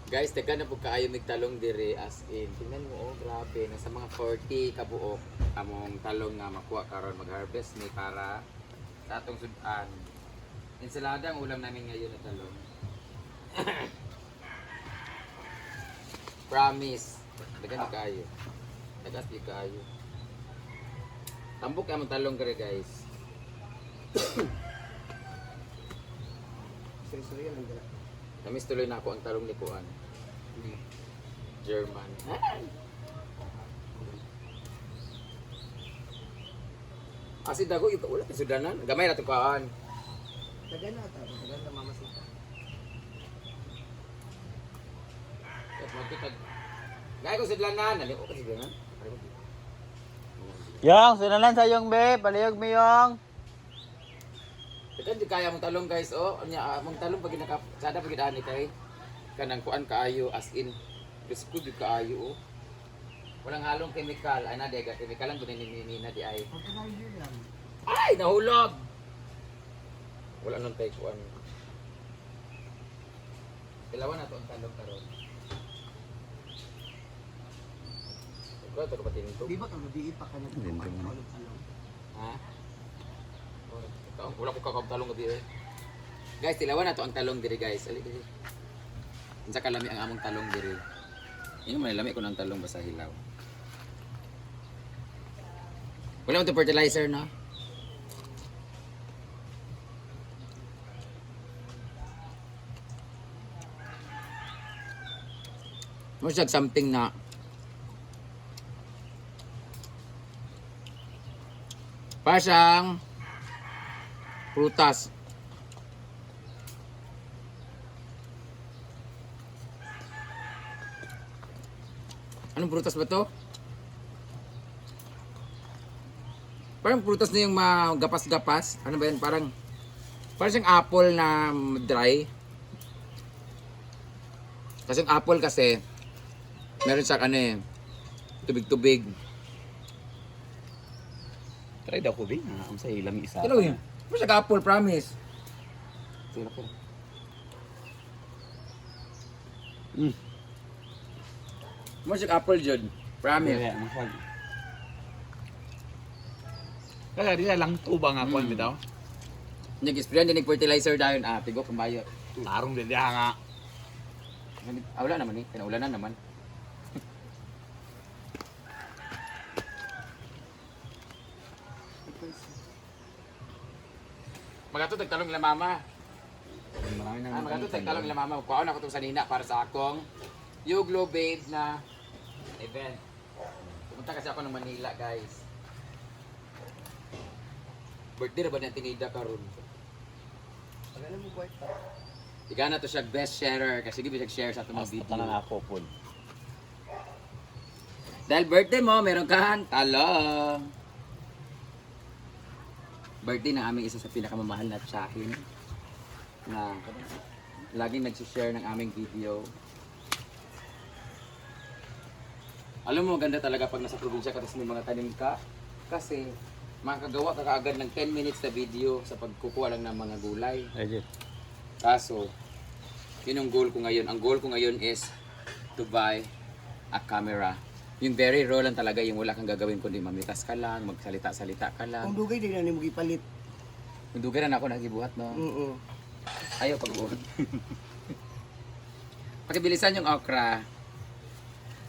Guys, teka na po kaayo talong dire as in. Tingnan mo, oh, grabe. Nasa mga 40 kabuok among talong nga makuha karon mag-harvest ni para sa atong sudan. Ensalada ang ulam namin ngayon na talong. Promise. Dagan na kaayo. Dagas di kaayo. Tambok among talong kare guys. Sorry lang dala. Tamis tuloy na ako ang talong ni Kuan. German. Asi dago yung wala sa sudanan. Gamay na ito Kuan. Taga na ta, taga na mamasita. At magkitag. Gaya ko sudanan. Nali ko sudanan. Yung, sinalan sa yung be, paliyog mo yung. Ito di kaya mong talong guys. Oh, nya mong talong pag ginaka sada pag gidani kay kanang kuan kaayo as in. Biskud di kaayo oh. Walang halong chemical. Ay na dega chemical lang kunin ni na di ay. Fertilizer lang. Ay, nahulog! Wala nang tayo kuan. Ilawan na to ang talong karon. Ikaw, ito ka patingin to. Di ba kang gabi pa ka nagkukulog-alog? Ha? Wala ko kakabtalong gabi eh. Guys, tilawan na to ang talong diri guys. Ali diri. Unsa kalami ang among talong diri. Ingon man lami ko ng talong basta hilaw. Wala mo to fertilizer no? Mo siya something na para siyang prutas. Anong prutas ba to? Parang prutas na yung magapas-gapas. Ano ba yan? Parang siyang apple na dry. Kasi yung apple kasi meron siya tubig-tubig. Try daw ko ba? Ang sa ilang isa. Kilo yun. Ano siya apple, promise. Sino ko? Ano siya apple, Jod. Promise. Kaya di lang tubang ako Mm. bitaw. Nag-sprayan din fertilizer dahil tigo kumbayo. Tarong din diha nga. Wala naman eh. Pinaulanan naman. Magato tagtalong nila mama. Marami nang Magato tagtalong nila mama. Kuhaon ako itong sanina para sa akong Yuglo Babe na event. Pumunta kasi ako ng Manila guys. Birthday na ba ng tinida karon? Taga na mo kwarta. Iga na to siya best sharer kasi give siya share sa itong mga Basta na video. ako po. Dahil birthday mo, meron kang talong. Birthday ng aming isa sa pinakamamahal na tsahin na laging nagsishare ng aming video. Alam mo, maganda talaga pag nasa probinsya ka tapos may mga tanim ka kasi makakagawa ka kaagad ng 10 minutes na video sa pagkukuha lang ng mga gulay. Ayun. Kaso, yun ang goal ko ngayon. Ang goal ko ngayon is to buy a camera. Yung very raw lang talaga, yung wala kang gagawin kundi mamitas ka lang, magsalita-salita ka lang. Kung dugay din na ni mo gipalit. Mundugan na ako nagibuhat, no? Oo. Ayaw pag-uod. Pakibilisan yung okra.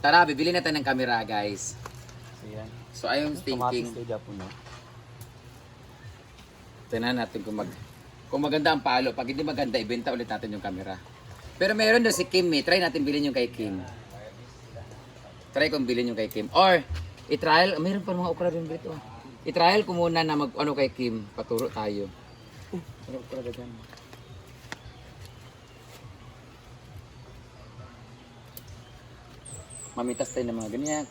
Tara, bibili na tayo ng camera, guys. Ayan. So, I'm thinking, Tomatis po no. tingnan natin kung maganda ang palo. Pag hindi maganda, ibenta ulit natin yung camera. Pero meron doon si Kim, eh. Try natin bilhin yung kay Kim. Try kong bilhin yung kay Kim. Or, i-trial, mayroon pa mga okra rin dito. I-trial ko muna na mag-ano kay Kim. Paturo tayo. Ano okra ba dyan? Mamitas tayo ng mga ganyan.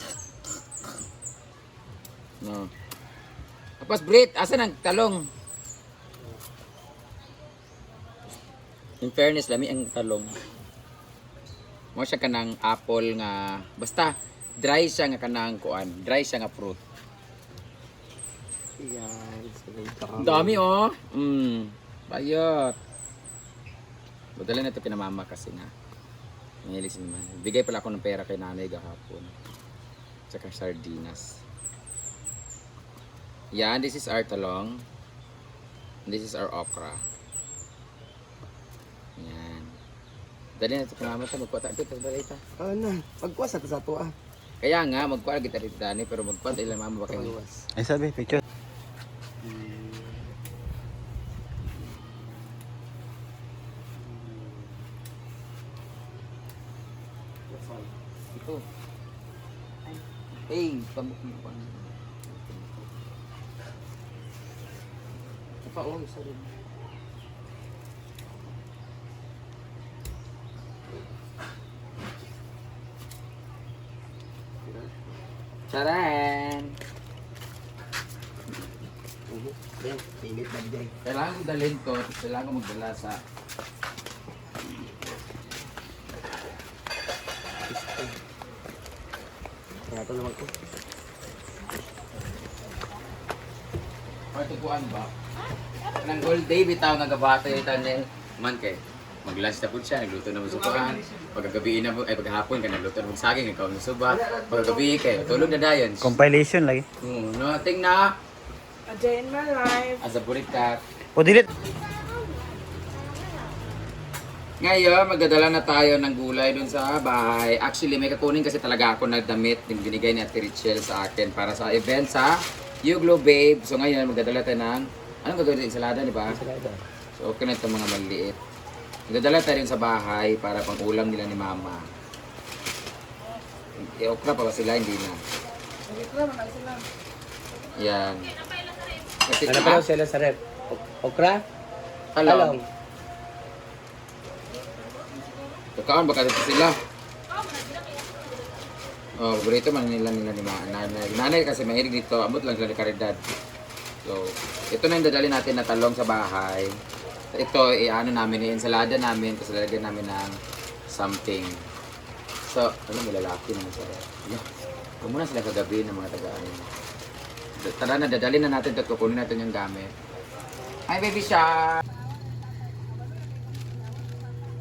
No. Tapos Brit, asan ang talong? In fairness, lami ang talong. Mo siya kanang apple nga basta dry siya nga kanang kuan, dry siya nga fruit. Yan. Ang dami oh. Bayot. Badala na ito kina mama kasi nga. Mahilig si Mama. Bigay pala ako ng pera kay nanay gahapon. Tsaka sardinas. Yan, this is our talong. This is our okra. Yan. Dali na ito pangama ta. Magkuha tayo. Dali ta. Ano? Pagkuha sa to ah. Kaya nga, magkuha kita rito Dani. Pero magkuha tayo lang mama baka yung luwas. Ay sabi, picture. Ito. Hey, pamuk mo pa. Apa oh, isa rin. Charan! Yan, pilit na bigay. Kailangan ko dalhin to, kailangan ko magdala sa Kaya ito naman ko. Partupuan ba? Nang gold day, bitaw nga gabato yung tanil. Man kay, mag-lunch na po siya, nagluto na mo sukuhan. Pagkagabi na po, ay paghapon ka nagluto na mo saging, ikaw na suba. Pagkagabi kay, tulog na dayon. Compilation lagi. Nothing na. A day in my life. As a burikat. O delete. Ngayon, magdadala na tayo ng gulay dun sa bahay. Actually, may kakunin kasi talaga ako na damit yung binigay ni Ate Richelle sa akin para sa event sa Yuglo Babe. So ngayon, magdadala tayo ng, anong gagawin natin? Ensalada, di ba? So okay na ito mga maliit. Magdadala tayo rin sa bahay para pang ulam nila ni Mama. Okra pa ba sila? Hindi na. Yan. Kasi, Ano pa sila sa rep? Okra? Talong. Kakaon baka dito sila. Oh, paborito man nila ni nanay. Nanay kasi mahilig dito, abot lang sila ni Caridad. So, ito na yung dadali natin na talong sa bahay. Ito, i-ano namin, i-ensalada namin, tapos lalagyan namin ng something. So, ano mo lalaki naman sila. Huwag muna sila kagabi ng mga tagaan. Tara na, dadali na natin ito at kukunin natin yung gamit. Hi, baby Shark!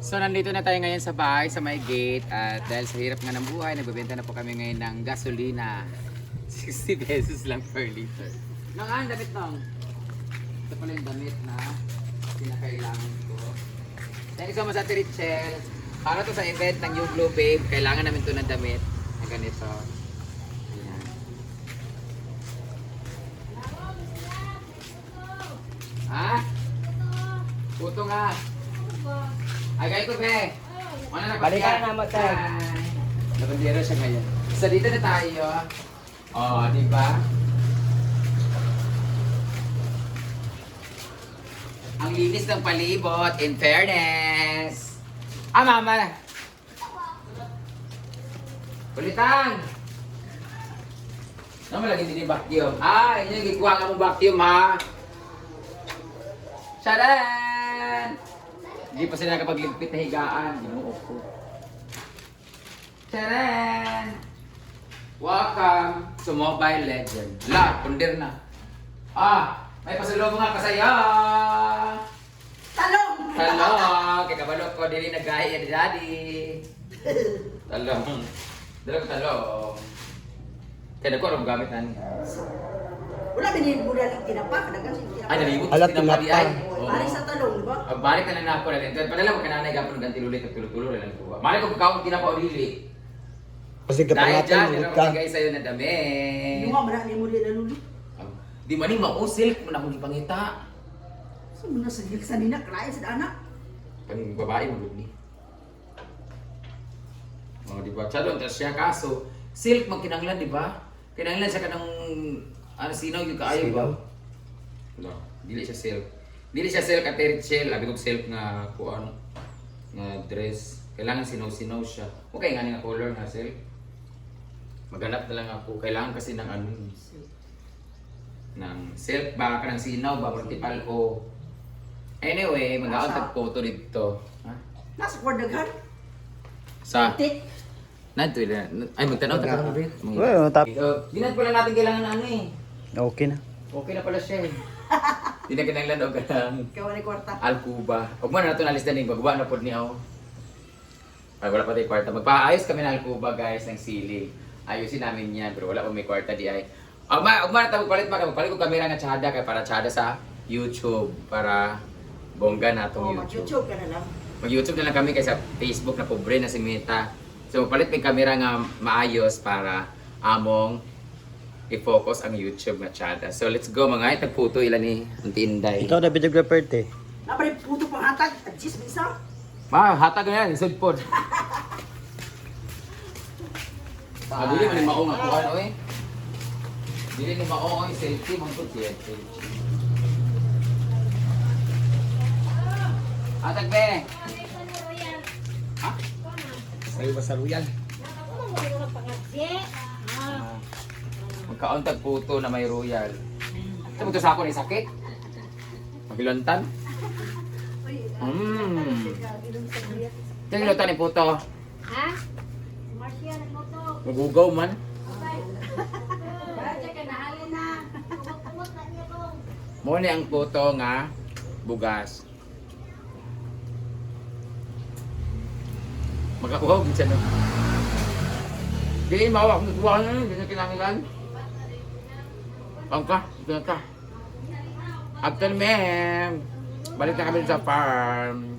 So nandito na tayo ngayon sa bahay, sa may gate at dahil sa hirap nga ng buhay, nagbebenta na po kami ngayon ng gasolina. 60 pesos lang per liter. Nang damit nang. Ito pala yung damit na kinakailangan ko. Thank you so much Ate Richelle. Para to sa event ng Yuglo Babe, kailangan namin to ng damit na ganito. Ayan. Ha? Puto nga. Ay, kayo ko, be. Ano na Balikan na, Matay. Nabandero siya ngayon. So, dito na tayo. Oh, di ba? Ang linis ng palibot, in fairness. Ah, mama. Kulitan. Ano malagay din yung vacuum? Ah, yun yung gikuha nga mong vacuum, ha? Sharan! Hindi pa sila nakapagligpit na higaan. Ginuo ko. Taran! Welcome to Mobile Legend. La, pundir na. Ah, may pasalubong nga kasaya. Talong! Talong! Kaya kabalok ko, dili nag-gaya ni Daddy. Talong. Dala ko talong. Kaya nagko, anong gamit na niya? Wala binili mo na lang tinapa. Kadagan siya tinapa. Ay, nalibot Alat, sa tinapadi ay. tinapa. Balik sa talong, di ba? Balik na lang na ako na rin. Padala mo kananay gapon ng gantilulit at tulo-tulo na lang ko. Balik ko kakaon tinapa o dili. Kasi Dahil dyan, kapangatan, meron ulit ko ka. bigay sa'yo na damit. Yung nga, marami mo rin lalo. Di man yung mausil, kung akong ipangita. So, muna sa hilsa nina, kalain sa anak. Pang babae mo ni. Oh, di ba? Chalon, tas siya kaso. Silk magkinanglan, di ba? Kinanglan siya ka ng ano, sinaw yung kaayo ba? No, dili siya silk. Dili siya silk at shell, abi kong silk nga kuan nga dress. Kailangan sinaw-sinaw siya. Okay nga nga color nga silk. Maghanap na lang ako. Kailangan kasi ng ano, ng silk ba ka ng sinaw ba multiple o. Anyway, mag-aon tag photo dito. Ha? Nasa kwardagan. Sa Tik. Nanto na. Ay magtanaw ta ka ba? Well, tap. So, di na pala natin kailangan ng ano eh. Okay na. Okay na pala siya eh. Di na kinanglan og kanang Ikaw ni kwarta. Alcuba. Ug man na nato nalis daning bagwa na pod niya. Ay, wala pa tayo kwarta. Magpaayos kami ng kuba guys, ng ceiling. Ayusin namin yan, pero wala pa may kwarta di ay. Ugma na tayo magpalit ko kamera nga tsada kay para tsada sa YouTube para bongga na Oh, itong YouTube. mag-YouTube ka na lang. Mag-YouTube na lang kami kaysa Facebook na pobre na si Meta. So magpalit may kamera nga maayos para among i-focus ang YouTube na tsada. So let's go mga tagputo ilan ni Auntie Inday. Ikaw na videographer te. Napalay puto pang hatag. Tagsis, bisa. Ma, hatag na yan, isod po. Dili man ni maong ang kuhan oy. Dili ni maong ang selfie mong pud siya. Hatag be. Ha? Sa'yo ba sa Royal? Magkaon tag puto na may royal. Ito mo to sa ako ni sakit. Magilontan. Tingin ni puto. Ha? Marcia, nagmoto. Magugaw man. Marcia, kanahalin na. Kumot na niya ko. Mo ni ang puto nga bugas. Magkakuhaw gid siya no. Di mawak mo kuha na, di na kinahanglan. Angka, ka. After ma'am. Balik na kami sa farm.